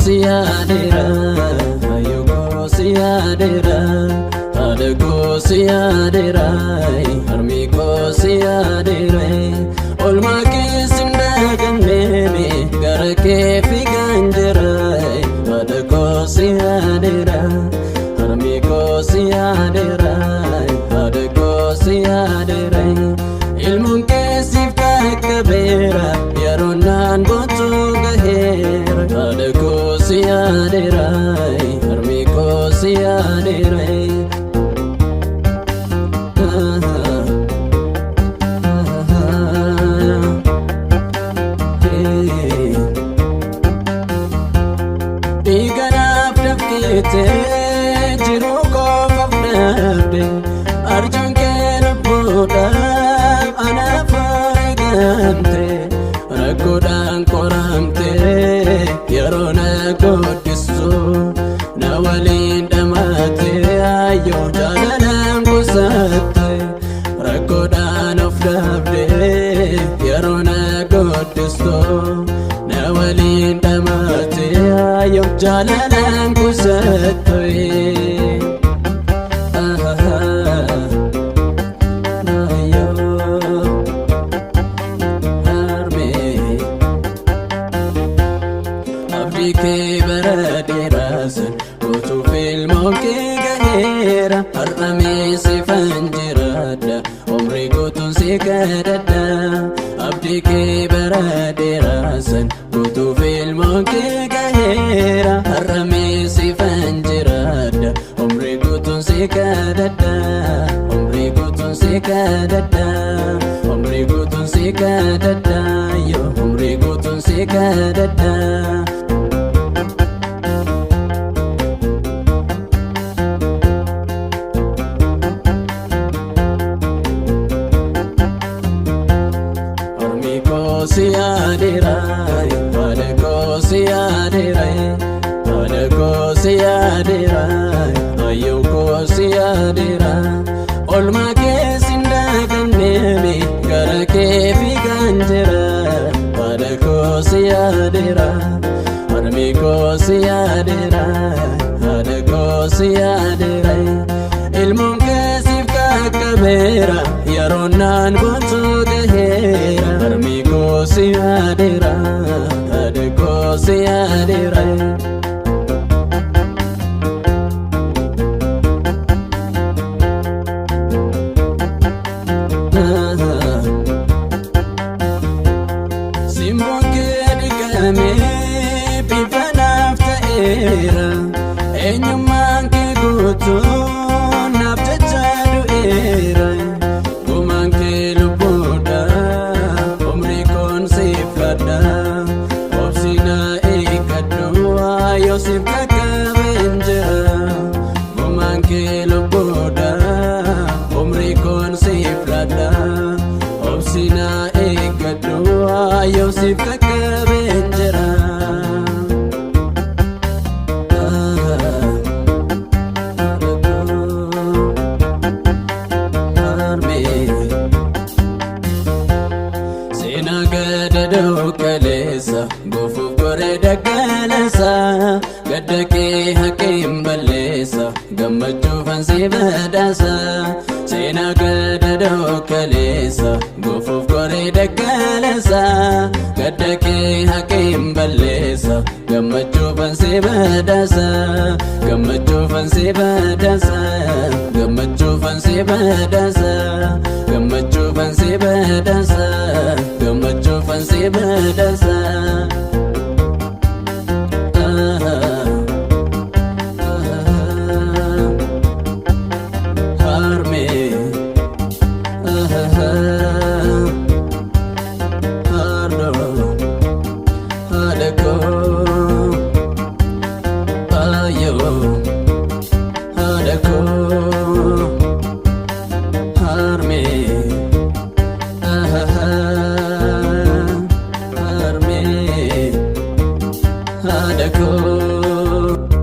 Siyadera, ayoko siyadera, adeko siyadera, armiko siyadera. Olma kesinda ganeme, garake figanjera, adeko siyadera, armiko siyadera, adeko siyadera. Ilmun kesif kakabera, yaronan botu gahera, adeko siyadera, armiko siyadera. Iganaf dafkite jiru kofaf nabde, arjun kena boda anafarigante, rakodan koramte yarona godisu, nawalin damate ayo jalanan kusate, rakodan of dabde yarona godisu, nawalin damate ayo jalanan kusate. Abdike baraderasan, gotu filmo ke gahera, harame se fanjirada, umri gotun se kadada. Abdike baraderasan, gotu filmo ke gahera, harame se fanjirada, umri gotun se kadada, umri gotun se kadada, umri gotun se kadada, yo umri gotun se kadada. Siyadera, adeko siyadera, adeko siyadera, ayoko siyadera. Olma kesinda ganeme, garake figanjera, adeko siyadera, armiko siyadera, adeko siyadera. Ilmun kesif kakabera, yaronan botu gahera, armiko siyadera, adeko siyadera. Simbon kedigame bifanaf ta'era, enyuman ke gutu nafta jadu era, guman ke lubuda umri kon sifada, obsina ikadua yosif kakabenjera, guman ke lubuda umri kon sifada, obsina ikadua yosif kakabenjera. Kalesa gofu gore dagalesa, gadake hakim balesa, gammachu fansi badasa. Sena gadado kalesa, gofu gore dagalesa, gadake hakim balesa, gammachu fansi badasa, gammachu fansi badasa, gammachu fansi badasa, gammachu fansi badasa, gammachu fansi badasa. Harme, hardo, adeko, ayo, adeko, harme. yoo